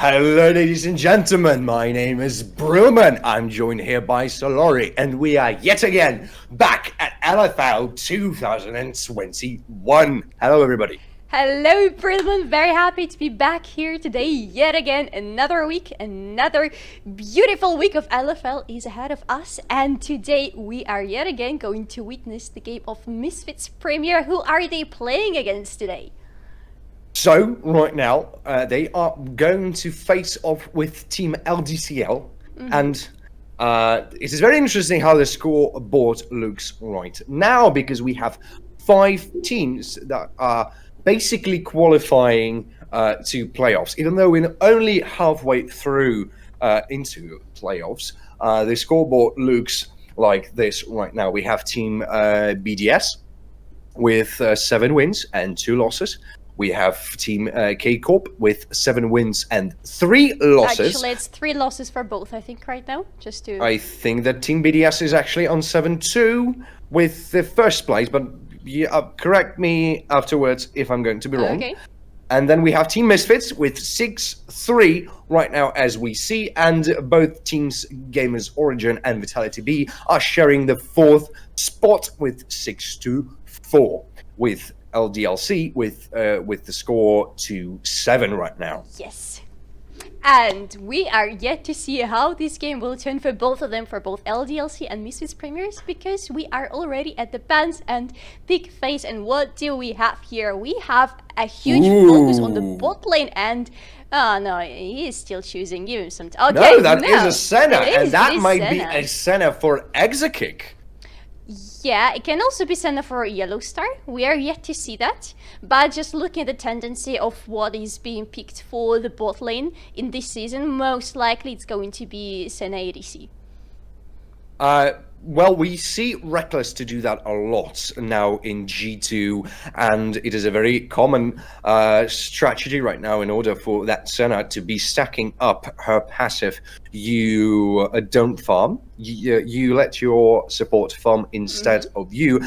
Hello, ladies and gentlemen. My name is Brilmann. I'm joined here by Solari, and we are yet again back at LFL 2021. Hello, everybody. Hello, Brilmann. Very happy to be back here today yet again. Another week, another beautiful week of LFL is ahead of us. And today we are yet again going to witness the game of Misfits Premier. Who are they playing against today? So, right now, they are going to face off with Team LDCL. And it is very interesting how the scoreboard looks right now, because we have 5 teams that are basically qualifying to playoffs. Even though we're only halfway through into playoffs, the scoreboard looks like this right now. We have Team BDS with 7 wins and 2 losses. We have Team K-Corp with 7 wins and 3 losses. Actually, it's 3 losses for both, I think, right now. I think that Team BDS is actually on 7-2 with the first place, but correct me afterwards if I'm going to be wrong. Okay. And then we have Team Misfits with 6-3 right now as we see, and both teams, Gamers Origin and Vitality B, are sharing the 4th spot with 6-4, with LDLC with the score to 7 right now. Yes. And we are yet to see how this game will turn for both of them, for both LDLC and Misfits Premiers, because we are already at the bans and pick phase. And what do we have here? We have a huge focus on the bot lane, and oh no, he is still choosing. Give him some time. Okay, no, that is a Senna, and that might be a Senna for Exakick. Yeah, it can also be Senna for Yellow Star. We are yet to see that. But just looking at the tendency of what is being picked for the bot lane in this season, most likely it's going to be Senna ADC. Well, we see Reckless to do that a lot now in G2, and it is a very common strategy right now in order for that Senna to be stacking up her passive. You don't farm, you let your support farm instead of you.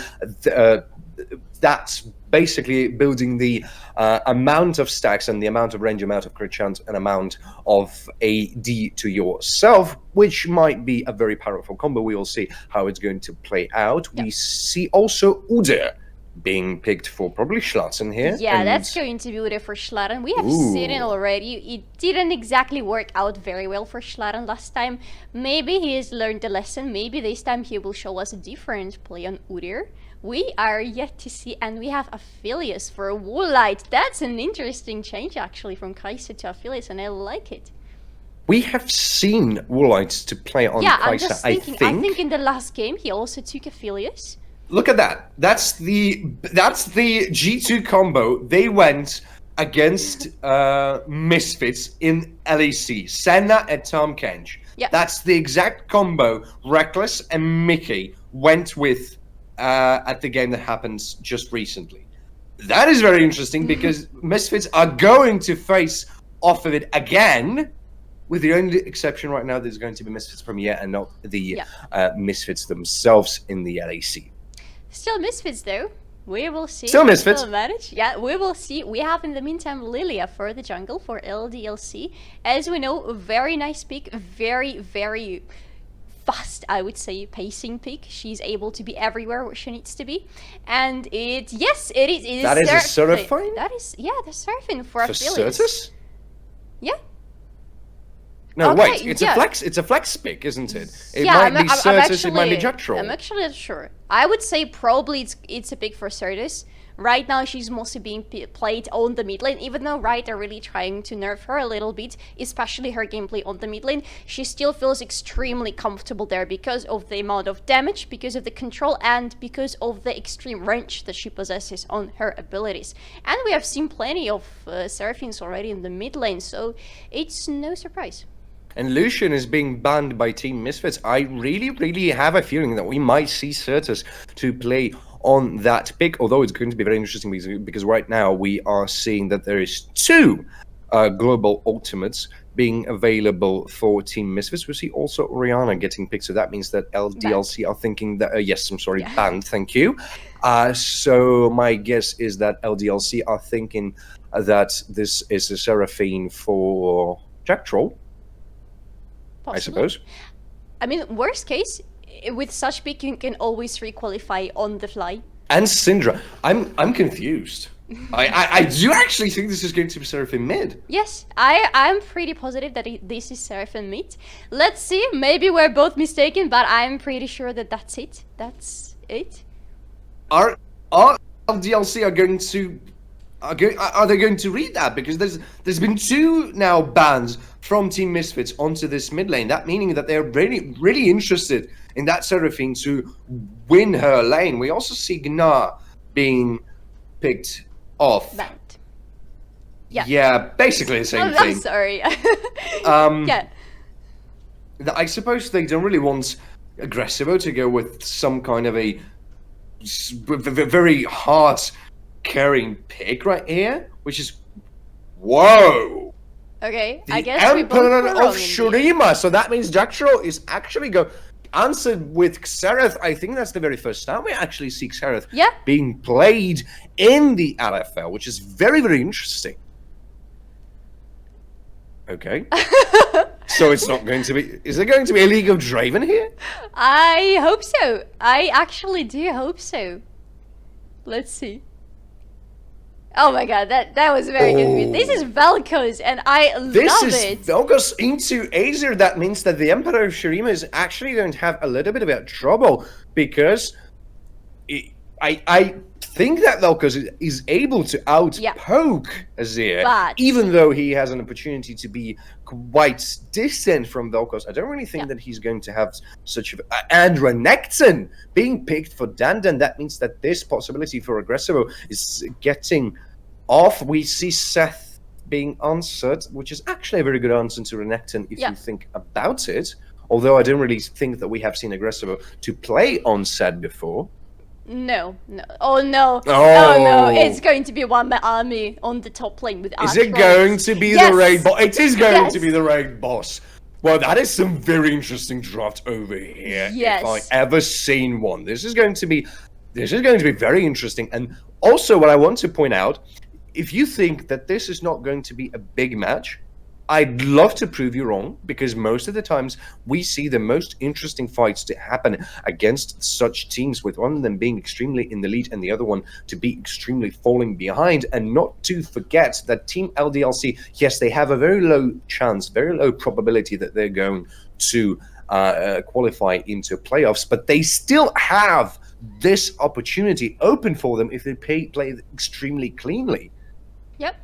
That's basically building the amount of stacks and the amount of range, amount of crit chance, and amount of AD to yourself, which might be a very powerful combo. We will see how it's going to play out. Yep. We see also Udyr being picked for probably Schlatzen here. Yeah, that's going to be Udyr for Schlatten. We have seen it already. It didn't exactly work out very well for Schlatten last time. Maybe he has learned the lesson. Maybe this time he will show us a different play on Udyr. We are yet to see, and we have Aphelios for Woolite. That's an interesting change, actually, from Kai'Sa to Aphelios, and I like it. We have seen Woolite to play on Kai'Sa, I'm just thinking, I think in the last game he also took Aphelios. Look at that. That's the G2 combo. They went against Misfits in LEC. Senna and Tom Kench. Yep. That's the exact combo Reckless and Mickey went with at the game that happens just recently. That is very interesting, because Misfits are going to face off of it again, with the only exception right now there's going to be Misfits Premier and not the Misfits themselves in the LAC. Still Misfits though. We will see. Still Misfits. Yeah, we will see. We have in the meantime Lilia for the jungle for LDLC. As we know, a very nice pick, very, very fast, I would say, pacing pick. She's able to be everywhere where she needs to be, and it is. That is a Seraphine? That is, yeah, the Seraphine for Aphelios. Certus? Yeah. No, okay, wait, it's a flex pick, isn't it? It yeah, might be Certus, it might be Jutral. I'm actually not sure. I would say probably it's a pick for Certus. Right now she's mostly being played on the mid lane, even though Riot are really trying to nerf her a little bit, especially her gameplay on the mid lane. She still feels extremely comfortable there because of the amount of damage, because of the control, and because of the extreme range that she possesses on her abilities. And we have seen plenty of Seraphines already in the mid lane, so it's no surprise. And Lucian is being banned by Team Misfits. I really have a feeling that we might see Certus to play on that pick, although it's going to be very interesting because right now we are seeing that there is 2 global ultimates being available for Team Misfits. We see also Orianna getting picked, so that means that LDLC are thinking that banned, thank you. So my guess is that LDLC are thinking that this is a Seraphine for Jack Troll, I Possibly. suppose. I mean, worst case, with such pick, you can always requalify on the fly. And Syndra. I'm confused. I do actually think this is going to be Seraphim mid. Yes, I'm pretty positive that this is Seraphim mid. Let's see, maybe we're both mistaken, but I'm pretty sure that that's it. That's it. Are LDLC are they going to read that? Because there's been 2 now bans from Team Misfits onto this mid lane. That meaning that they're really interested in that Seraphine to win her lane. We also see Gnar being picked off. Banned. Yeah. Yeah, basically the same thing. I'm sorry. Yeah. I suppose they don't really want Aggressivo to go with some kind of a very hard carrying pick right here, which is whoa. Okay, The I guess we both were Emperor wrong of in the end. Shurima. So that means Jack Troll is actually answered with Xerath. I think that's the very first time we actually see Xerath Yeah. being played in the LFL, which is very interesting. Okay. So it's not going to be... Is there going to be a League of Draven here? I hope so. I actually do hope so. Let's see. Oh my god, that was very good. This is Vel'Koz, and I This love is it. Vel'Koz into Azer. That means that the Emperor of Shurima is actually going to have a little bit of trouble, because I think that Vel'Koz is able to outpoke Azir, But- even though he has an opportunity to be quite distant from Vel'Koz. I don't really think that he's going to have such a... And Renekton being picked for Dandan, that means that this possibility for Aggressivo is getting off. We see Seth being answered, which is actually a very good answer to Renekton if you think about it. Although I don't really think that we have seen Aggressivo to play on Seth before. No. Oh no. Oh. No, it's going to be one-man army on the top lane with Is it Archroids. going to be Yes. the raid boss? It is going Yes. to be the raid boss. Well, that is some very interesting draft over here. Yes. If I ever seen one. This is going to be very interesting. And also what I want to point out, if you think that this is not going to be a big match, I'd love to prove you wrong, because most of the times we see the most interesting fights to happen against such teams, with one of them being extremely in the lead and the other one to be extremely falling behind. And not to forget that Team LDLC, yes, they have a very low chance, very low probability that they're going to qualify into playoffs, but they still have this opportunity open for them if they play extremely cleanly. Yep,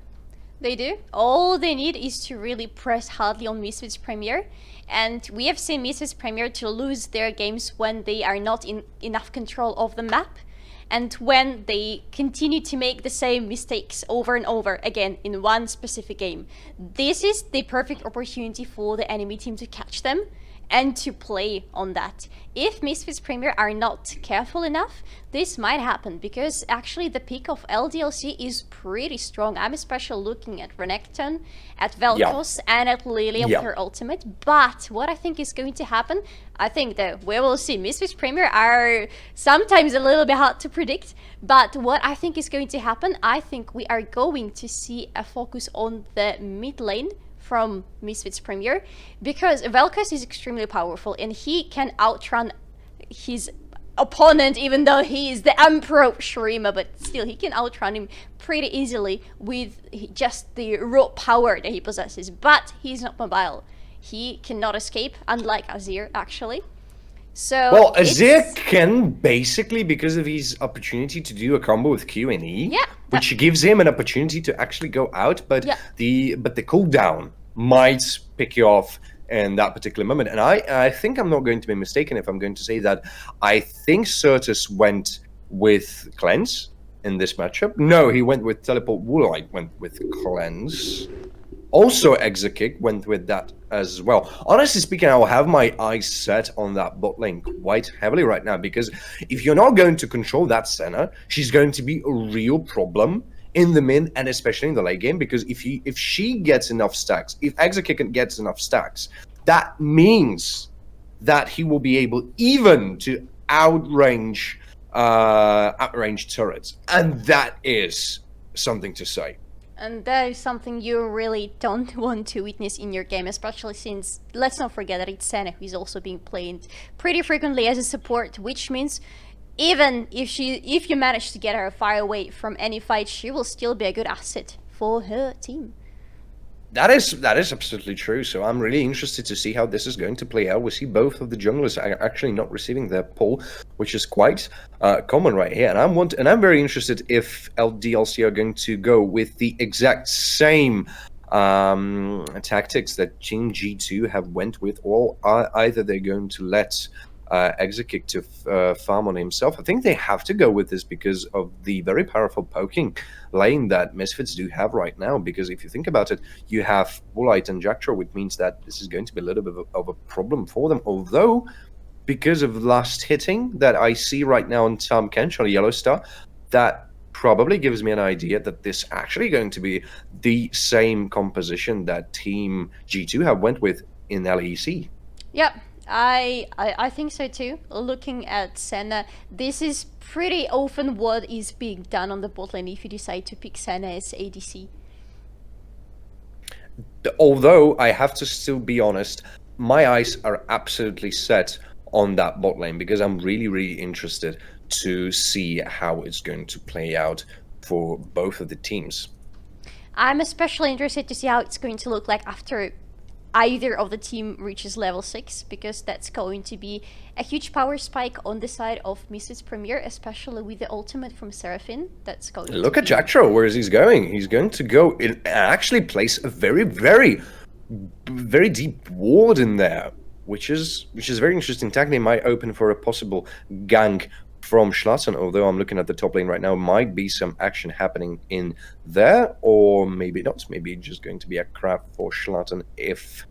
they do. All they need is to really press hardly on Misfits Premier, and we have seen Misfits Premier to lose their games when they are not in enough control of the map, and when they continue to make the same mistakes over and over again in one specific game. This is the perfect opportunity for the enemy team to catch them and to play on that. If Misfits Premier are not careful enough, this might happen, because actually the pick of LDLC is pretty strong. I'm especially looking at Renekton, at Vel'Koz, and at Lilia with her ultimate. But what I think is going to happen, I think that we will see. Misfits Premier are sometimes a little bit hard to predict, but what I think is going to happen, I think we are going to see a focus on the mid lane from Misfits Premier, because Vel'Koz is extremely powerful and he can outrun his opponent, even though he is the Emperor of Shurima, but still he can outrun him pretty easily with just the raw power that he possesses. But he's not mobile. He cannot escape, unlike Azir actually. So well, Azir can basically, because of his opportunity to do a combo with Q and E, which gives him an opportunity to actually go out, but the cooldown might pick you off in that particular moment. And I think I'm not going to be mistaken if I'm going to say that I think Certus went with Cleanse in this matchup. No, he went with Teleport. Woolite went with Cleanse. Also, Exakick went with that as well. Honestly speaking, I will have my eyes set on that bot lane quite heavily right now, because if you're not going to control that Senna, she's going to be a real problem in the mid and especially in the late game, because if she gets enough stacks, if Exakick gets enough stacks, that means that he will be able even to outrange turrets, and that is something to say. And that is something you really don't want to witness in your game, especially since, let's not forget that it's Senna who is also being played pretty frequently as a support, which means even if you manage to get her far away from any fight, she will still be a good asset for her team. That is absolutely true. So I'm really interested to see how this is going to play out. We see both of the junglers are actually not receiving their pull, which is quite common right here. And I'm very interested if LDLC are going to go with the exact same tactics that Team G2 have went with, or either they're going to let Exekick to farm on himself. I think they have to go with this because of the very powerful poking lane that Misfits do have right now. Because if you think about it, you have Woolite and Jacktroll, which means that this is going to be a little bit of a problem for them. Although, because of last hitting that I see right now on Tom Kench on Yellow Star, that probably gives me an idea that this actually going to be the same composition that Team G2 have went with in LEC. Yep. I think so too. Looking at Senna, this is pretty often what is being done on the bot lane if you decide to pick Senna as ADC. Although I have to still be honest, my eyes are absolutely set on that bot lane because I'm really interested to see how it's going to play out for both of the teams. I'm especially interested to see how it's going to look like after either of the team reaches level 6, because that's going to be a huge power spike on the side of Misfits Premier, especially with the ultimate from Seraphine. That's going Look at Jacktroll, where is he going? He's going to go and actually place a very deep ward in there, which is very interesting. Technically might open for a possible gank from Schlatten, although I'm looking at the top lane right now, might be some action happening in there, or maybe not. Maybe just going to be a crap for Schlatten if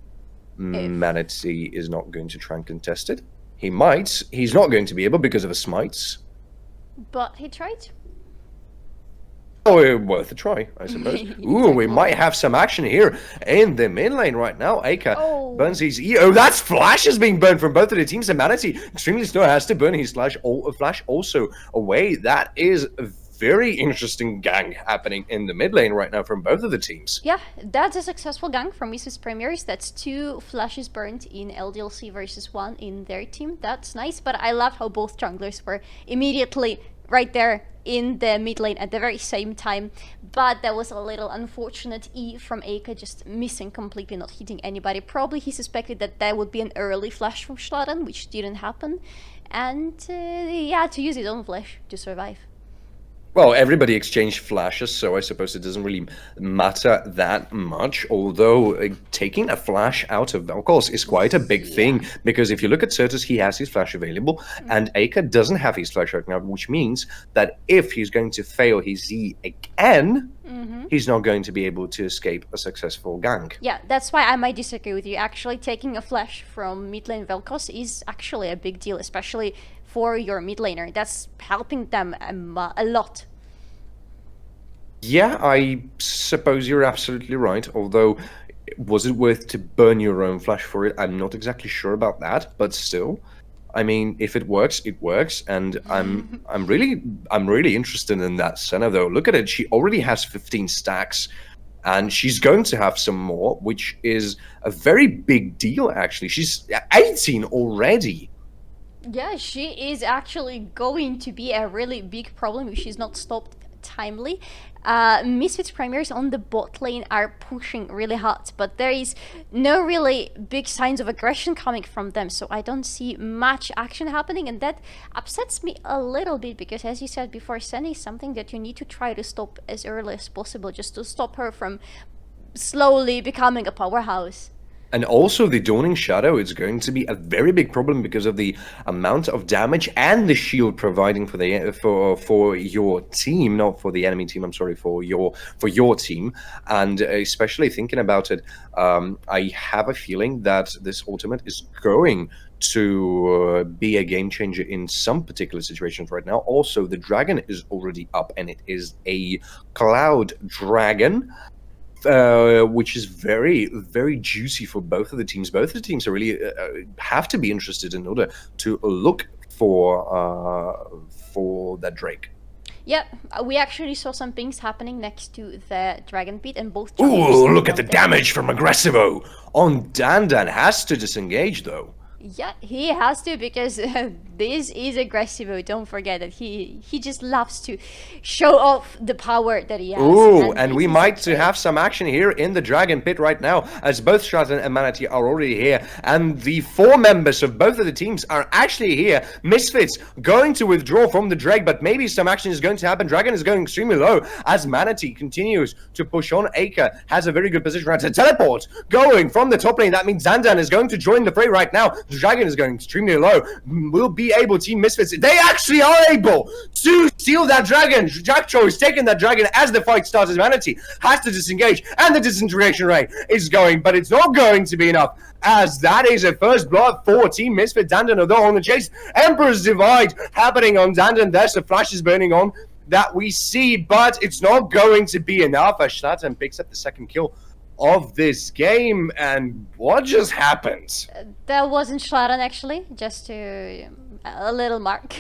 Manatee is not going to try and contest it. He might. He's not going to be able because of a smites. But he tried. Oh, worth a try, I suppose. Ooh, we might have some action here in the mid lane right now. Aka burns his E. Oh, that's Flash is being burned from both of the teams. And Manatee extremely slow, has to burn his Flash also away. That is a very interesting gang happening in the mid lane right now from both of the teams. Yeah, that's a successful gang from Misfits Premiers. That's 2 Flashes burned in LDLC versus 1 in their team. That's nice, but I love how both junglers were immediately right there in the mid lane at the very same time. But that was a little unfortunate E from Aka, just missing completely, not hitting anybody. Probably he suspected that that would be an early flash from Schlatten, which didn't happen. And he had to use his own flash to survive. Well, everybody exchanged flashes, so I suppose it doesn't really matter that much, although taking a flash out of Vel'Koz is quite a big thing, because if you look at Certus, he has his flash available, and Aka doesn't have his flash right now, which means that if he's going to fail his Z again, he's not going to be able to escape a successful gank. Yeah, that's why I might disagree with you. Actually, taking a flash from mid lane Vel'Koz is actually a big deal, especially for your mid laner. That's helping them a lot. Yeah, I suppose you're absolutely right, although was it worth to burn your own flash for it? I'm not exactly sure about that, but still, I mean, if it works, it works, and I'm really interested in that Senna though. Look at it, she already has 15 stacks, and she's going to have some more, which is a very big deal actually. She's 18 already. Yeah, she is actually going to be a really big problem if she's not stopped timely. Misfits Premiers on the bot lane are pushing really hard, but there is no really big signs of aggression coming from them, so I don't see much action happening, and that upsets me a little bit because, as you said before, Senna is something that you need to try to stop as early as possible, just to stop her from slowly becoming a powerhouse. And also the Dawning Shadow is going to be a very big problem because of the amount of damage and the shield providing for the for your team, not for the enemy team. I'm sorry, for your team. And especially thinking about it, I have a feeling that this ultimate is going to be a game changer in some particular situations right now. Also, the dragon is already up, and it is a cloud dragon. Which is very juicy for both of the teams. Both of the teams are really have to be interested in order to look for that Drake. Yep, we actually saw some things happening next to the Dragon Pit, and both Ooh, look at the jumped damage from Aggressivo. On Dandan has to disengage though. Yeah, he has to, because this is Aggressivo. Don't forget that he just loves to show off the power that he has. Ooh, and this we is might a have some action here in the Dragon Pit right now, as both Stratton and Manatee are already here, and the 4 members of both of the teams are actually here. Misfits going to withdraw from the Drake, but maybe some action is going to happen. Dragon is going extremely low as Manatee continues to push on. Aker has a very good position right to teleport going from the top lane. That means Zandan is going to join the fray right now. The Dragon is going extremely low. Will be able, Team Misfits, they actually are able to steal that Dragon. Jack Cho is taking that Dragon as the fight starts. As Manatee has to disengage, and the disintegration rate is going, but it's not going to be enough, as that is a first blood for Team Misfit. Dandan, although on the chase, Emperor's Divide happening on Dandan. There's the flash is burning on that we see, but it's not going to be enough as Schlatten picks up the second kill of this game. And what just happened? That wasn't Schlatten, actually, just to a little mark.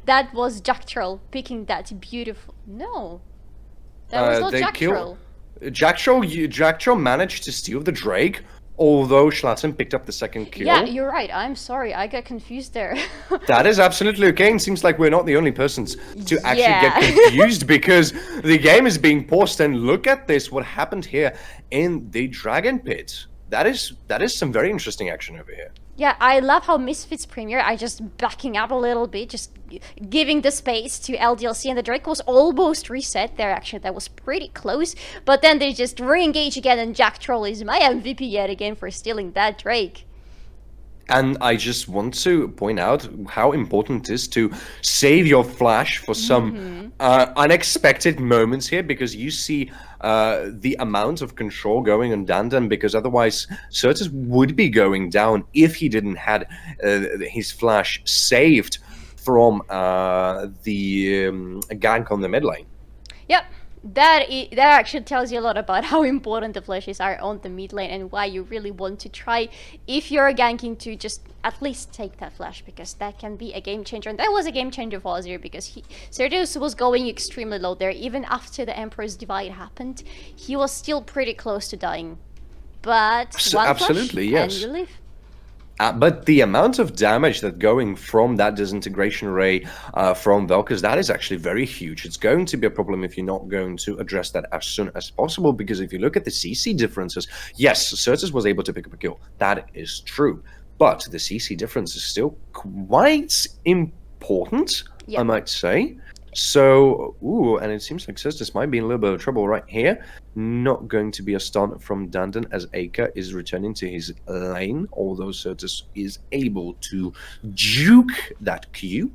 That was Jack Troll picking that beautiful. No, that was not Jack Troll. Jack Troll managed to steal the Drake, although Schlatten picked up the second kill. Yeah, you're right. I'm sorry. I got confused there. That is absolutely okay. And seems like we're not the only persons to actually get confused, because the game is being paused. And look at this, what happened here in the Dragon Pit. That is some very interesting action over here. Yeah, I love how Misfits Premier are just backing up a little bit, just giving the space to LDLC, and the Drake was almost reset there. Actually, that was pretty close, but then they just re-engage again, and Jack Troll is my MVP yet again for stealing that Drake. And I just want to point out how important it is to save your flash for some unexpected moments here, because you see the amount of control going on Dandan, because otherwise Certus would be going down if he didn't had his flash saved from the gank on the mid lane. Yep. That actually tells you a lot about how important the flashes are on the mid lane, and why you really want to try, if you're ganking, to just at least take that flash, because that can be a game changer. And that was a game changer for Azir, because Certus was going extremely low there. Even after the Emperor's Divide happened, he was still pretty close to dying. But one absolutely, flash, yes. and you live. But the amount of damage that going from that disintegration ray from Vel'Koz, that is actually very huge. It's going to be a problem if you're not going to address that as soon as possible, because if you look at the CC differences, yes, Certus was able to pick up a kill. That is true. But the CC difference is still quite important, I might say. So, and it seems like Certus might be in a little bit of trouble right here. Not going to be a stun from Dandan, as Aker is returning to his lane, although Certus is able to juke that Q.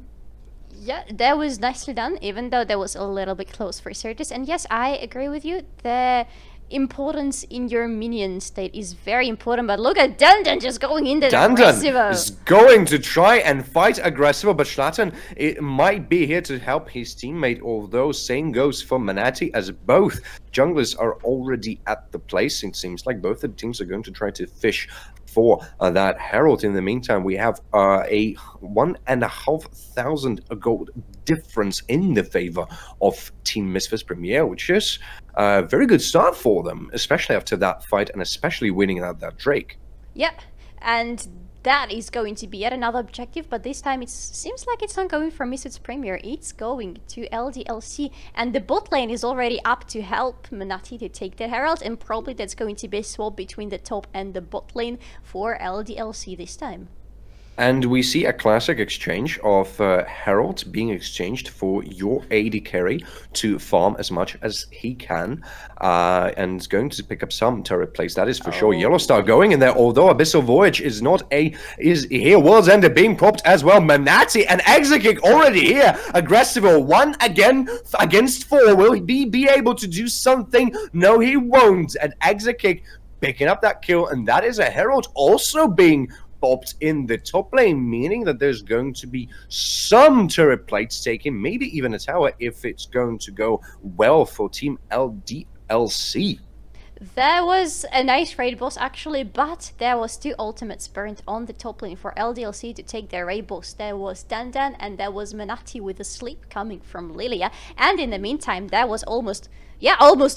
Yeah, that was nicely done, even though that was a little bit close for Certus. And yes, I agree with you. The importance in your minion state is very important, but look at Dandan just going into the Aggressivo. Dandan is going to try and fight Aggressivo, but Schlatten, it might be here to help his teammate, although same goes for Manatee, as both junglers are already at the place. It seems like both the teams are going to try to fish for that Herald. In the meantime, we have a 1,500 gold difference in the favor of Team Misfits Premier, which is a very good start for them, especially after that fight, and especially winning out that Drake. Yep, and that is going to be yet another objective, but this time it seems like it's not going for Misfits Premier, it's going to LDLC, and the bot lane is already up to help Manatee to take the Herald, and probably that's going to be a swap between the top and the bot lane for LDLC this time. And we see a classic exchange of Herald being exchanged for your AD carry to farm as much as he can, and going to pick up some turret plays. That is for sure. Yellowstar going in there, although Abyssal Voyage is not is here. World's End being popped as well. Manatee and Exekick already here. Aggressive, one again against 4. Will he be able to do something? No, he won't. And Exekick picking up that kill, and that is a Herald also being popped in the top lane, meaning that there's going to be some turret plates taken, maybe even a tower, if it's going to go well for Team LDLC. There was a nice raid boss actually, but there was 2 ultimates burnt on the top lane for LDLC to take their raid boss. There was Dandan and there was Manati with a sleep coming from Lilia. And in the meantime, there was almost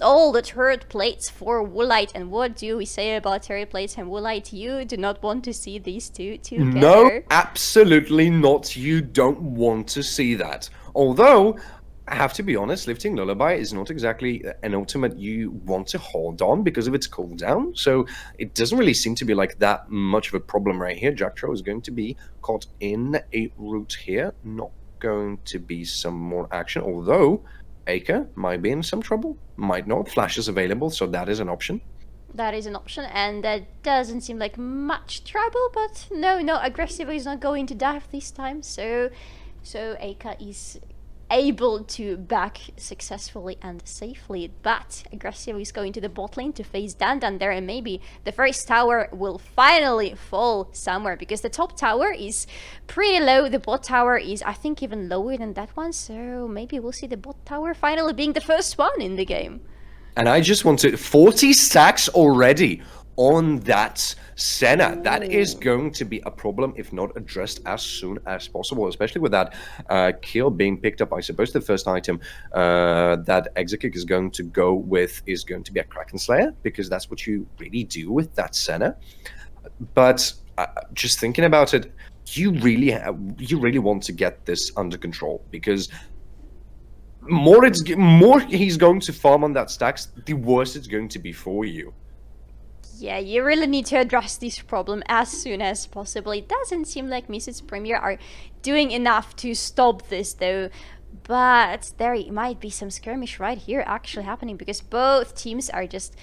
all the turret plates for Woolite. And what do we say about turret plates and Woolite? You do not want to see these two together. No, absolutely not. You don't want to see that. Although, I have to be honest, Lifting Lullaby is not exactly an ultimate you want to hold on because of its cooldown. So it doesn't really seem to be like that much of a problem right here. Jacktro is going to be caught in a route here. Not going to be some more action, although Aika might be in some trouble. Might not. Flash is available, so that is an option. That is an option, and that doesn't seem like much trouble, but no, Aggressive is not going to dive this time, so Aika is able to back successfully and safely, but Aggressive is going to the bot lane to face Dandan there, and maybe the first tower will finally fall somewhere, because the top tower is pretty low, the bot tower is, I think, even lower than that one, so maybe we'll see the bot tower finally being the first one in the game. And I just wanted 40 stacks already on that Senna. That is going to be a problem if not addressed as soon as possible, especially with that kill being picked up. I suppose the first item that Exekick is going to go with is going to be a Kraken Slayer, because that's what you really do with that Senna. But just thinking about it, you really want to get this under control, because more he's going to farm on that stacks, the worse it's going to be for you. Yeah, you really need to address this problem as soon as possible. It doesn't seem like Misfits Premier are doing enough to stop this though, but there might be some skirmish right here actually happening, because both teams are just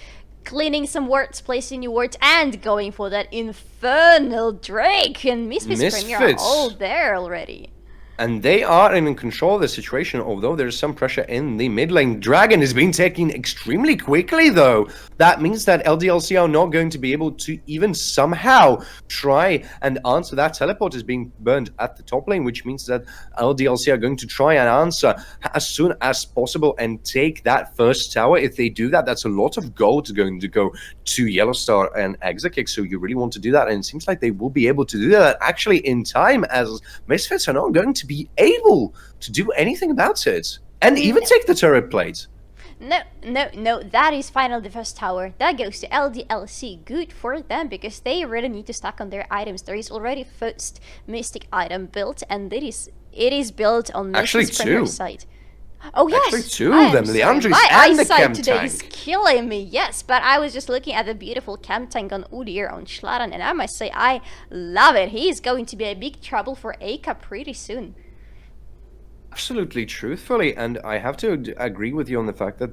cleaning some wards, placing new wards, and going for that Infernal Drake, and Misfits Premier are all there already. And they are in control of the situation, although there's some pressure in the mid lane. Dragon is being taken extremely quickly, though. That means that LDLC are not going to be able to even somehow try and answer. That teleport is being burned at the top lane, which means that LDLC are going to try and answer as soon as possible and take that first tower. If they do that, that's a lot of gold going to go to Yellowstar and Exekick, so you really want to do that, and it seems like they will be able to do that actually in time, as Misfits are not going to be able to do anything about it, and even take the turret plate. No, that is finally the first tower. That goes to LDLC. Good for them, because they really need to stack on their items. There is already first Mystic item built, and it is built on Misfits Premier's side. Oh yes, actually two of them, Leandris and the Chem today Tank. is killing me, yes, but I was just looking at the beautiful Chem Tank on Udyr on Schlaran, and I must say I love it. He is going to be a big trouble for Aika pretty soon. Absolutely, truthfully, and I have to agree with you on the fact that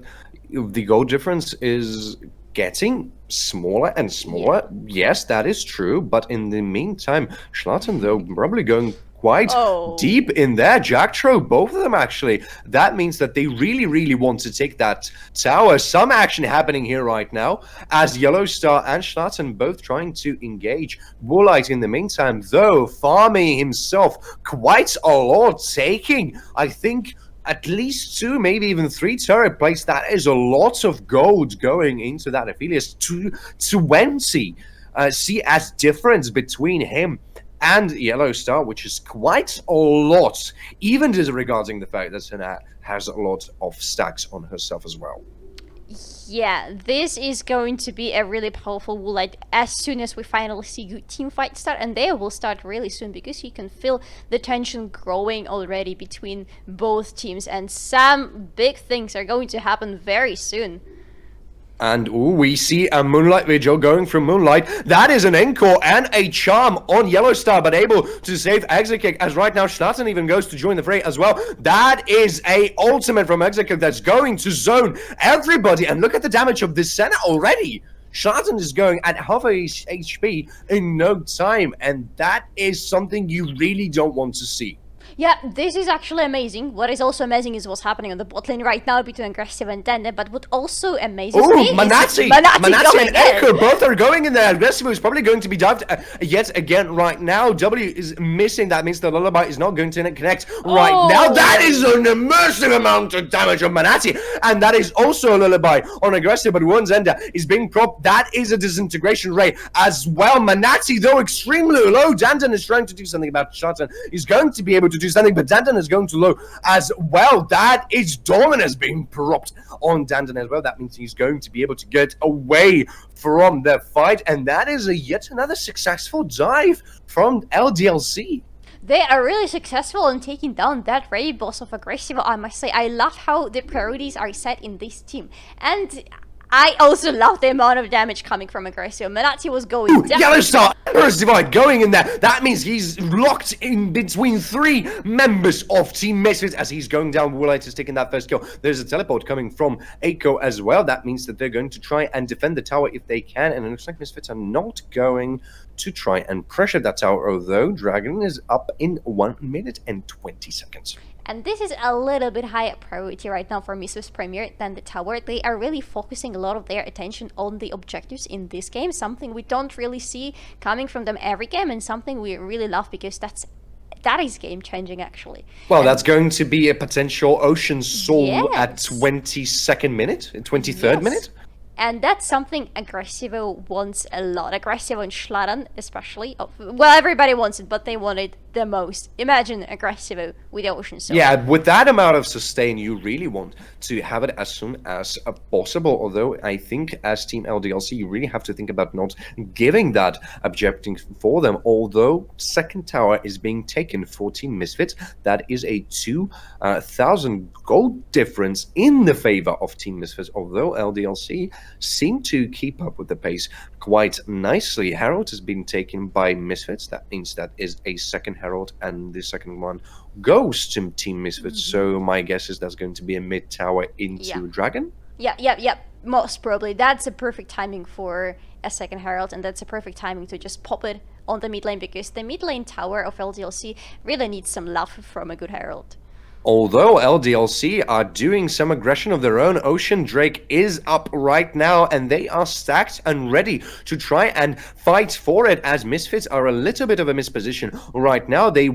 the goal difference is getting smaller and smaller. Yeah. Yes, that is true, but in the meantime, Schlaran, though, probably going quite deep in there. Jacktro, both of them actually. That means that they really want to take that tower. Some action happening here right now, as Yellowstar and Schlaran both trying to engage. Woolite in the meantime, though, farming himself quite a lot, taking, I think, at least 2, maybe even 3 turret plates. That is a lot of gold going into that Aphelios. 20 see as difference between him and Yellowstar, which is quite a lot, even disregarding the fact that Senna has a lot of stacks on herself as well. Yeah, this is going to be a really powerful Woolite as soon as we finally see good team fights start, and they will start really soon, because you can feel the tension growing already between both teams, and some big things are going to happen very soon. And we see a Moonlight Vigil going from Moonlight. That is an Encore and a Charm on Yellowstar, but able to save Exekick, as right now Schlaran even goes to join the fray as well. That is a ultimate from Exekick that's going to zone everybody. And look at the damage of this Senna already. Schlaran is going at half HP in no time, and that is something you really don't want to see. Yeah, this is actually amazing. What is also amazing is what's happening on the bot lane right now between Aggressive and Dende, but what also amazes Oh, me is Manatee going and in. Echo both are going in there. Aggressive is probably going to be dived yet again right now. W is missing. That means the Lullaby is not going to connect right now. That is an immersive amount of damage on Manatee, and that is also a Lullaby on Aggressive, but one Zender is being propped. That is a disintegration ray as well. Manatee, though, extremely low. Danton is trying to do something about Shotton. He's going to be able to do something, but Danton is going to low as well. That is Dominus being propped on Danton as well. That means he's going to be able to get away from the fight, and that is yet another successful dive from LDLC. They are really successful in taking down that Ray boss of Aggressive, I must say. I love how the priorities are set in this team. And I also love the amount of damage coming from Aggressive. Manatee was going down. Yellow Star, Emperor's Divide going in there. That means he's locked in between 3 members of Team Misfits as he's going down. Woolite is taking that first kill. There's a teleport coming from Eiko as well. That means that they're going to try and defend the tower if they can. And it looks like Misfits are not going to try and pressure that tower, although Dragon is up in 1 minute and 20 seconds. And this is a little bit higher priority right now for Misfits Premier than the tower. They are really focusing a lot of their attention on the objectives in this game, something we don't really see coming from them every game, and something we really love because that is game changing actually. Well, that's going to be a potential Ocean Soul at Yes. 22nd minute, 23rd minute. And that's something Aggressivo wants a lot. Aggressivo and Schladan especially. Well, everybody wants it, but they want it the most. Imagine Aggressivo with Ocean Soul. Yeah, with that amount of sustain, you really want to have it as soon as possible. Although I think as Team LDLC, you really have to think about not giving that objective for them. Although second tower is being taken for Team Misfits, that is a 2,000 gold difference in the favor of Team Misfits. Although LDLC seem to keep up with the pace quite nicely. Herald has been taken by Misfits. That means that is a second Herald, and the second one goes to Team Misfits. So my guess is that's going to be a mid tower into Dragon. Yeah. Most probably. That's a perfect timing for a second Herald, and that's a perfect timing to just pop it on the mid lane because the mid lane tower of LDLC really needs some love from a good Herald. Although LDLC are doing some aggression of their own, Ocean Drake is up right now, and they are stacked and ready to try and fight for it, as Misfits are a little bit of a misposition right now. They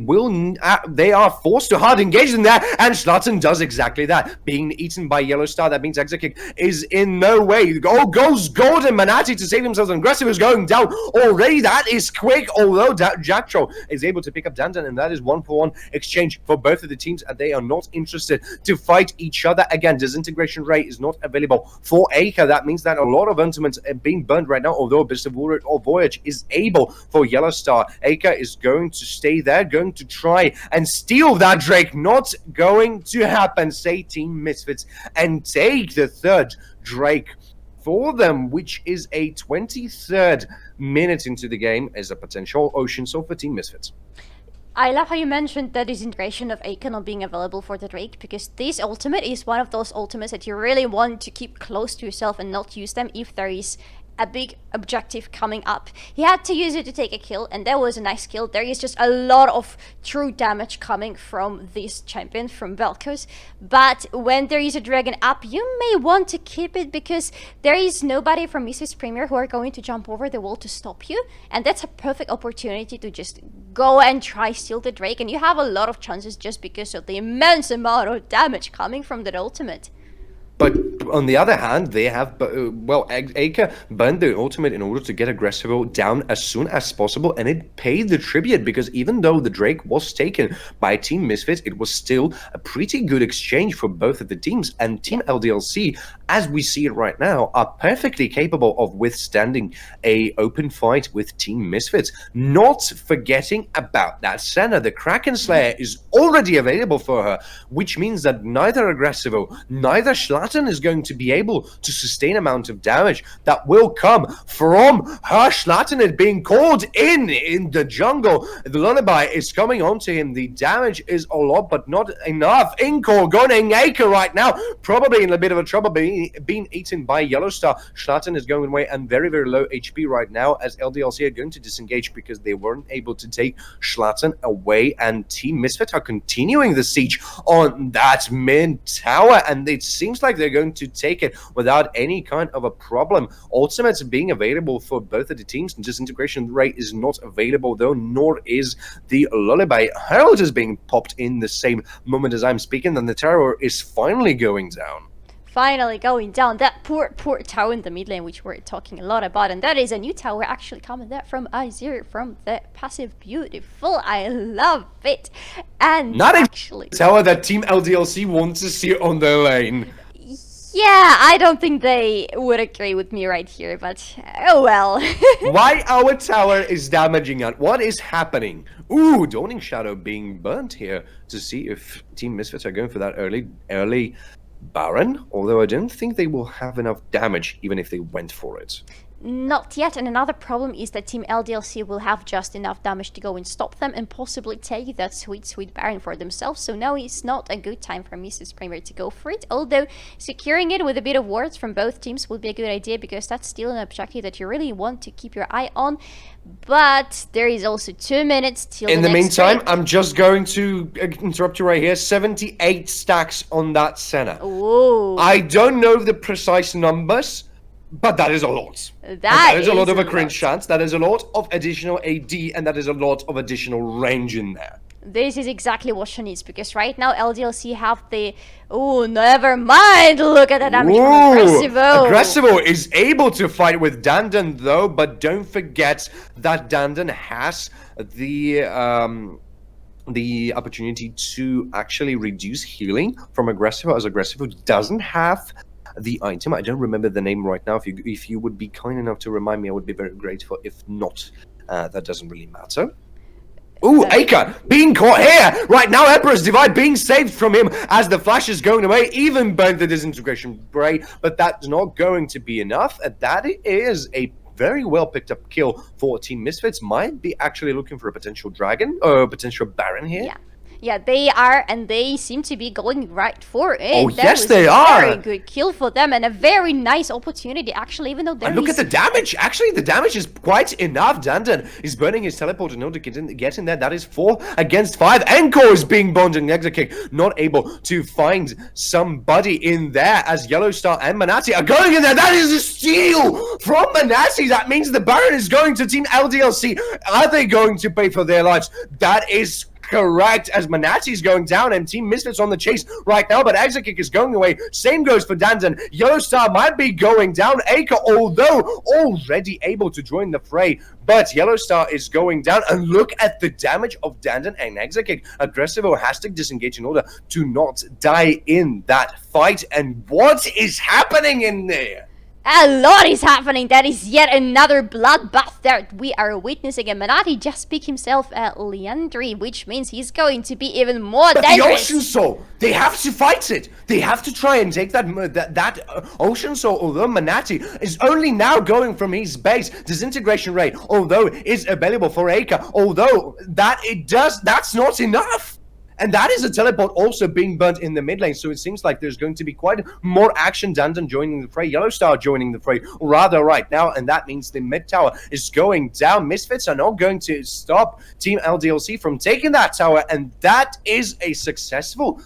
are forced to hard engage in there, and Schlatten does exactly that. Being eaten by Yellow Star, that means Exekick is in no way. Oh, goes Golden Manatee to save himself, and Aggressive is going down already. That is quick, although Jacktroll is able to pick up Danton, and that is 1-for-1 exchange for both of the teams, and they are not interested to fight each other. Again, Disintegration Ray is not available for Aika. That means that a lot of ultimates are being burned right now, although Abyss of Voyage is able for Yellow Star. Aika is going to stay there, going to try and steal that Drake. Not going to happen. Say Team Misfits and take the third Drake for them, which is a 23rd minute into the game as a potential Ocean Soul for Team Misfits. I love how you mentioned the disintegration of Aika not being available for the Drake, because this ultimate is one of those ultimates that you really want to keep close to yourself and not use them if there is a big objective coming up. He had to use it to take a kill, and that was a nice kill. There is just a lot of true damage coming from this champion, from Vel'Koz. But when there is a dragon up, you may want to keep it because there is nobody from Misfits Premier who are going to jump over the wall to stop you. And that's a perfect opportunity to just go and try steal the Drake. And you have a lot of chances just because of the immense amount of damage coming from that ultimate. But on the other hand, they have, Aika burned the ultimate in order to get Aggressivo down as soon as possible, and it paid the tribute, because even though the Drake was taken by Team Misfits, it was still a pretty good exchange for both of the teams, and Team LDLC, as we see it right now, are perfectly capable of withstanding a open fight with Team Misfits. Not forgetting about that Senna, the Kraken Slayer is already available for her, which means that neither Aggressivo, neither Schlatten is going to be able to sustain amount of damage that will come from her. Schlatten is being called in the jungle. The Lullaby is coming onto him. The damage is a lot, but not enough. Inkor going Aika right now, probably in a bit of a trouble, being being eaten by Yellow Star. Schlatten is going away and very, very low HP right now, as LDLC are going to disengage because they weren't able to take Schlatten away, and Team Misfits are continuing the siege on that mid tower, and it seems like they're going to take it without any kind of a problem. Ultimates being available for both of the teams. Disintegration rate is not available though, nor is the Lullaby. Herald is being popped in the same moment as I'm speaking, and the tower is finally going down. Finally going down, that poor tower in the mid lane, which we're talking a lot about, and that is a new tower actually coming there from Izir from the passive. Beautiful, I love it. And not actually a tower that Team LDLC wants to see on their lane. Yeah, I don't think they would agree with me right here, but oh well. Why our tower is damaging it? What is happening? Ooh, Dawning Shadow being burnt here to see if Team Misfits are going for that early Baron, although I don't think they will have enough damage even if they went for it. Not yet, and another problem is that Team LDLC will have just enough damage to go and stop them and possibly take that sweet Baron for themselves, so now is not a good time for Mrs. Premier to go for it, although securing it with a bit of wards from both teams would be a good idea, because that's still an objective that you really want to keep your eye on. But there is also 2 minutes till in the next meantime, break. I'm just going to interrupt you right here. 78 stacks on that Senna. Whoa. I don't know the precise numbers, but that is a lot. That is a lot of a lot. cringe chance. That is a lot of additional AD, and that is a lot of additional range in there. This is exactly what she needs, because right now LDLC have the... Oh, never mind! Look at the damage from Aggressivo! Aggressivo is able to fight with Dandan though, but don't forget that Dandan has the opportunity to actually reduce healing from Aggressivo, as Aggressivo doesn't have the item. I don't remember the name right now. If you would be kind enough to remind me, I would be very grateful. If not, that doesn't really matter. Ooh, Aika being caught here! Right now, Emperor's Divide being saved from him as the flash is going away, even burnt the disintegration ray, but that's not going to be enough, and that is a very well picked up kill for Team Misfits. Might be actually looking for a potential dragon, or potential Baron here. Yeah, they are, and they seem to be going right for it. Oh, that yes, was they a are. Very good kill for them, and a very nice opportunity, actually, even though there look at the damage. Actually, the damage is quite enough. Dandan is burning his teleport in order to get in there. That is 4 against 5. Encore is being bonded in Exekick, not able to find somebody in there, as Yellow Star and Manati are going in there. That is a steal from Manati. That means the Baron is going to Team LDLC. Are they going to pay for their lives? That is correct, as Manati is going down and Team Misfits on the chase right now, but Exekick is going away. Same goes for Dandan. Yellow Star might be going down. Aika, although already able to join the fray, but Yellow Star is going down, and look at the damage of Dandan and Exekick. Aggressivo has to disengage in order to not die in that fight, and what is happening in there? A lot is happening. That is yet another bloodbath that we are witnessing. And Manati just picked himself at Leandri, which means he's going to be even more dangerous. The Ocean Soul, they have to fight it. They have to try and take that Ocean Soul, although Manati is only now going from his base. Disintegration rate, although is available for Aika, although that's not enough. And that is a teleport also being burnt in the mid lane, so it seems like there's going to be quite more action. Dandan joining the fray, Yellow Star joining the fray rather right now, and that means the mid tower is going down. Misfits are not going to stop Team LDLC from taking that tower, and that is a successful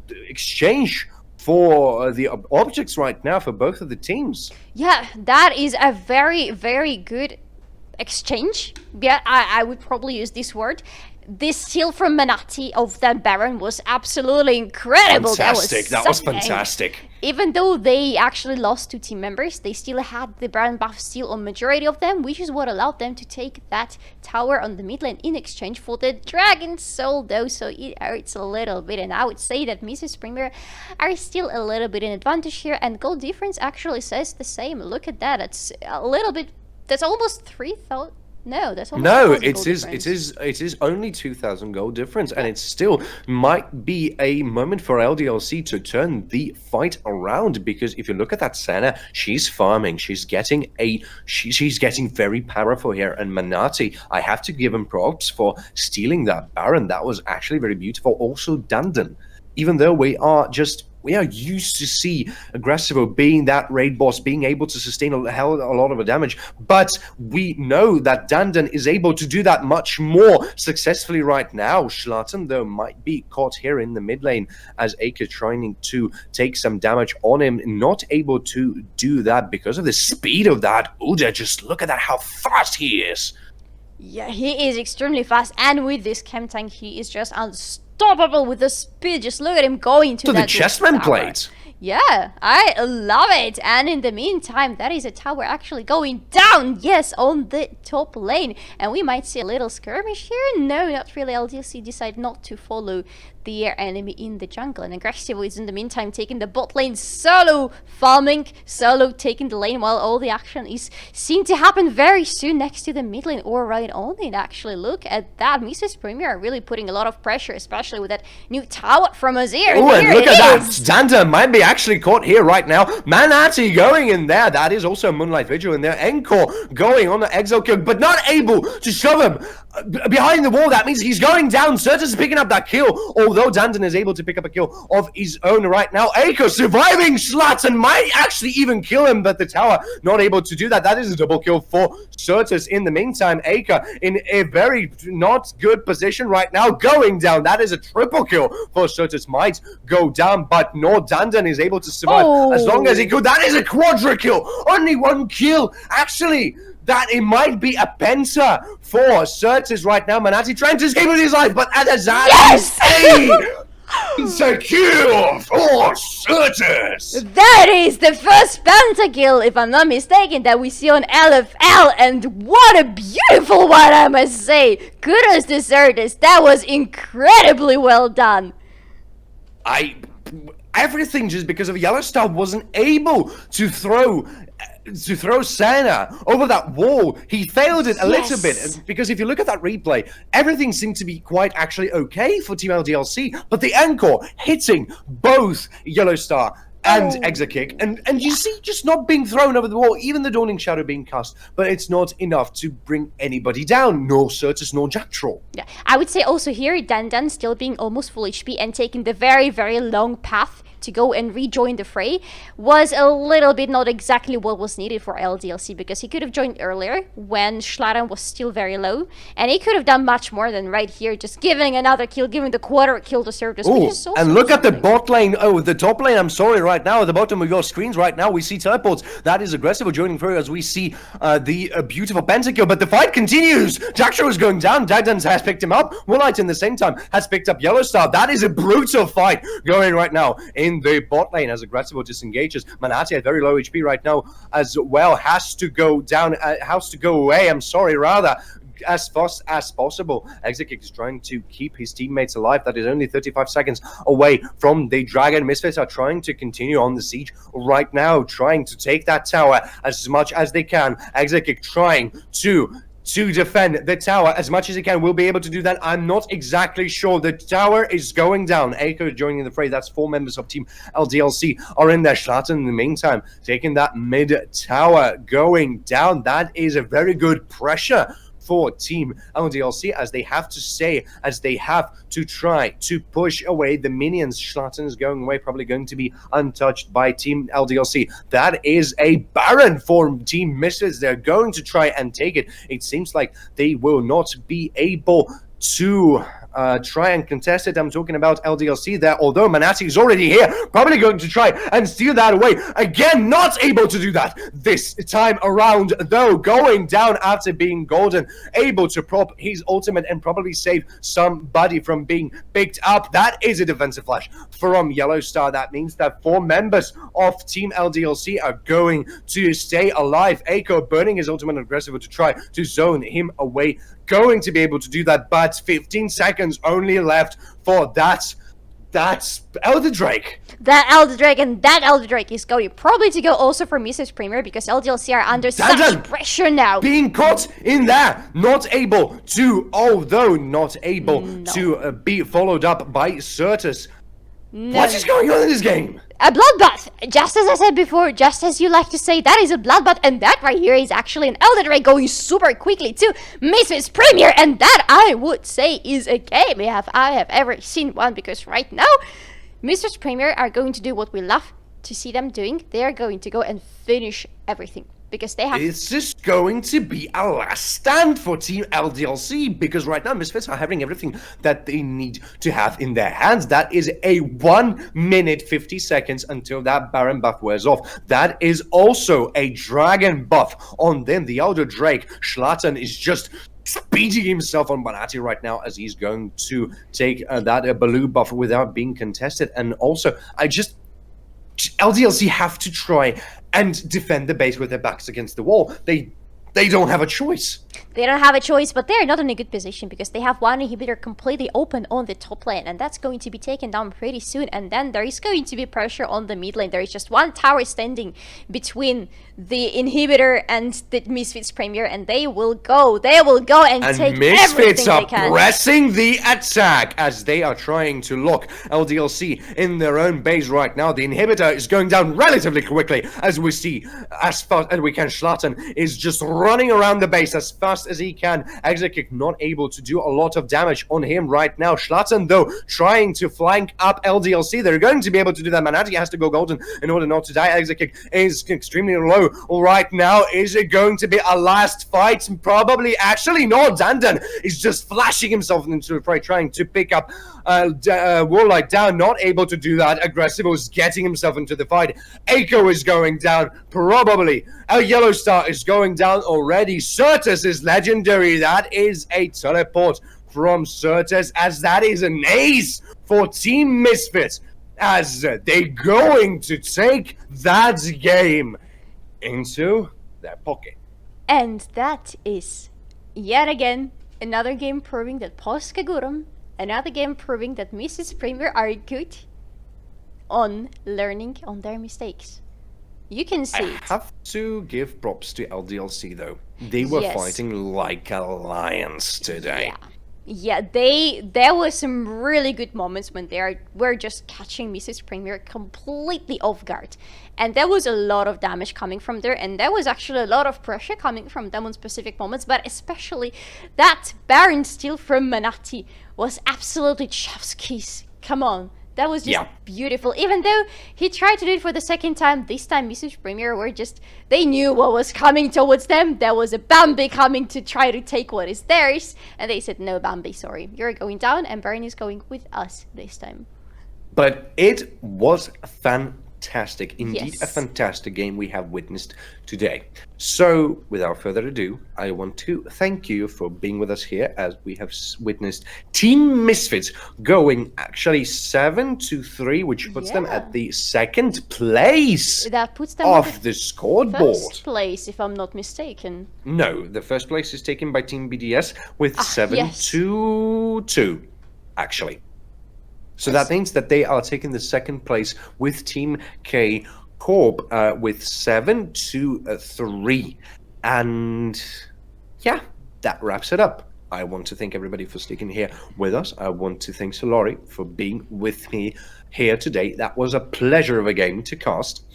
exchange for the objects right now for both of the teams. Yeah, that is a very, very good exchange. Yeah, I would probably use this word. This steal from Manati of that Baron was absolutely incredible. Fantastic. That was fantastic. Even though they actually lost 2 team members, they still had the Baron buff steal on majority of them, which is what allowed them to take that tower on the mid lane in exchange for the Dragon Soul, though, so it hurts a little bit, and I would say that Mrs. Premier are still a little bit in advantage here, and goal difference actually says the same. Look at that. It's a little bit... That's almost 3,000... No, that's almost no. It is only 2,000 gold difference, and it still might be a moment for LDLC to turn the fight around. Because if you look at that Senna, she's farming, she's getting very powerful here. And Manati, I have to give him props for stealing that Baron. That was actually very beautiful. Also, Dandan, even though we are just we are used to see Aggressivo being that raid boss, being able to sustain a lot of damage, but we know that Dandan is able to do that much more successfully right now. Schlatten, though, might be caught here in the mid lane as Aker trying to take some damage on him, not able to do that because of the speed of that Uda. Just look at that, how fast he is. Yeah, he is extremely fast, and with this chem tank, he is just unstoppable with the speed. Just look at him going to the that chessman plate. Yeah, I love it. And in the meantime, that is a tower actually going down. Yes, on the top lane. And we might see a little skirmish here. No, not really. LDLC decide not to follow the enemy in the jungle. And Aggressivo is in the meantime taking the bot lane, solo farming, solo taking the lane, while all the action is seen to happen very soon next to the mid lane, or right on it actually. Look at that. Misfits Premier are really putting a lot of pressure, especially with that new tower from Azir. Oh, and look at that. Danda might be actually caught here right now. Manati going in there. That is also Moonlight Vigil in there. Encore going on the exile kill, but not able to shove him behind the wall. That means he's going down. Certus is picking up that kill, although Dandan is able to pick up a kill of his own right now. Aiko surviving Schlatten might actually even kill him, but the tower not able to do that. That is a double kill for Certus. In the meantime, Aika in a very not good position right now, going down. That is a triple kill for Certus. Might go down, but no, Dandan is able to survive as long as he could. That is a quadra kill. Only one kill. Actually, that it might be a penta for Certus right now. Manati trying to escape with his life, but Adazad secure for Certus. That is the first pentakill, if I'm not mistaken, that we see on LFL, and what a beautiful one, I must say. Kudos to Certus. That was incredibly well done. Everything just because of Yellowstar wasn't able to throw Senna over that wall. He failed it a little bit, because if you look at that replay, everything seemed to be quite actually okay for Team LDLC, but the Encore hitting both Yellowstar and Exakick, and you see just not being thrown over the wall, even the Dawning Shadow being cast, but it's not enough to bring anybody down, nor Certus nor Jack Troll. Yeah, I would say also here, Dandan still being almost full HP and taking the very, very long path to go and rejoin the fray was a little bit not exactly what was needed for LDLC, because he could have joined earlier when Schlatten was still very low, and he could have done much more than right here, just giving another kill, giving the quarter kill to Certus. And look at the bot lane, the top lane, I'm sorry, right now at the bottom of your screens right now, we see teleports. That is Aggressive joining through as we see the beautiful pentakill, but the fight continues. Jackstraw is going down, Dandan has picked him up, Moonlight in the same time has picked up Yellowstar. That is a brutal fight going right now in the bot lane as Aggressive disengages. Manati at very low HP right now as well, has to go down, has to go away, I'm sorry, rather, as fast as possible. Exakick is trying to keep his teammates alive. That is only 35 seconds away from the dragon. Misfits are trying to continue on the siege right now, trying to take that tower as much as they can. Exakick trying to defend the tower as much as he can. Will be able to do that. I'm not exactly sure. The tower is going down. Aiko joining the fray. That's 4 members of Team LDLC are in there. Schlatten in the meantime taking that mid tower, going down. That is a very good pressure for Team LDLC, as they have to try to push away the minions. Schlatten is going away, probably going to be untouched by Team LDLC. That is a Baron for Team Misfits. They're going to try and take it. It seems like they will not be able to try and contest it. I'm talking about LDLC there, although Manati is already here, probably going to try and steal that away. Again, not able to do that this time around, though, going down after being golden, able to prop his ultimate and probably save somebody from being picked up. That is a defensive flash from Yellowstar. That means that 4 members of Team LDLC are going to stay alive. Aiko burning his ultimate aggressive to try to zone him away, going to be able to do that, but 15 seconds only left for that's Elder Drake. That Elder Drake, and that Elder Drake is going probably to go also for Mrs. Premier, because LDLC are under such pressure now. Being caught in there, not able to be followed up by Certus. No. What is going on in this game? A bloodbath! Just as I said before, just as you like to say, that is a bloodbath, and that right here is actually an Elder Drake going super quickly to Misfits Premier, and that I would say is a game I have ever seen one, because right now, Misfits Premier are going to do what we love to see them doing. They are going to go and finish everything. Because they have... Is this going to be a last stand for Team LDLC? Because right now, Misfits are having everything that they need to have in their hands. That is a 1 minute 50 seconds until that Baron buff wears off. That is also a Dragon buff on them. The Elder Drake, Schlatten, is just speeding himself on Banati right now as he's going to take that Baloo buff without being contested. And also, LDLC have to try and defend the base with their backs against the wall. They don't have a choice. They don't have a choice, but they're not in a good position because they have one inhibitor completely open on the top lane, and that's going to be taken down pretty soon. And then there is going to be pressure on the mid lane. There is just one tower standing between the inhibitor and the Misfits Premier, and they will go and take Misfits everything are they can. pressing the attack as they are trying to lock LDLC in their own base right now. The inhibitor is going down relatively quickly as we see, as fast as we can. Schlatten is just running around the base as fast as he can. Exekick not able to do a lot of damage on him right now. Schlatten, though, trying to flank up LDLC. They're going to be able to do that. Manati has to go golden in order not to die. Exekick is extremely low right now. Is it going to be a last fight? Probably. Actually, no. Dandan is just flashing himself into the fray, trying to pick up Warlight down. Not able to do that. Aggressive was getting himself into the fight. Echo is going down. Probably. A Yellow Star is going down already. Certus is legendary. That is a teleport from Certus, as that is an ace for Team Misfits, as they're going to take that game into their pocket. And that is, yet again, another game proving that Polska Górą, another game proving that Misfits Premier are good on learning on their mistakes. You can see it. I have to give props to LDLC, though. They were fighting like a lions today. Yeah, there were some really good moments when they were just catching Mrs. Premier completely off guard. And there was a lot of damage coming from there, and there was actually a lot of pressure coming from them on specific moments, but especially that Baron steal from Manati was absolutely chef's kiss. Come on. That was just beautiful. Even though he tried to do it for the second time, this time Mrs. Premier were just, they knew what was coming towards them. There was a Bambi coming to try to take what is theirs. And they said, no, Bambi, sorry. You're going down and Baron is going with us this time. But it was fantastic. Indeed, a fantastic game we have witnessed today. So, without further ado, I want to thank you for being with us here as we have witnessed Team Misfits going actually 7-3, which puts them at the second place that puts them of the scoreboard. First place, if I'm not mistaken. No, the first place is taken by Team BDS with 7-2, actually. So that means that they are taking the second place with Team K Corp with 7-3. And yeah, that wraps it up. I want to thank everybody for sticking here with us. I want to thank Solari for being with me here today. That was a pleasure of a game to cast.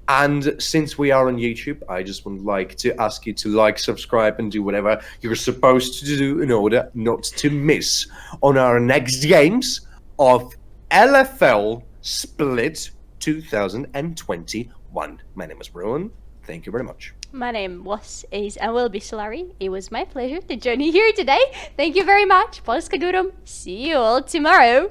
And since we are on YouTube, I just would like to ask you to like, subscribe, and do whatever you're supposed to do in order not to miss on our next games of LFL Split 2021. My name is Brilmann. Thank you very much. My name is and will be Solari. It was my pleasure to join you here today. Thank you very much. Polska Górą. See you all tomorrow.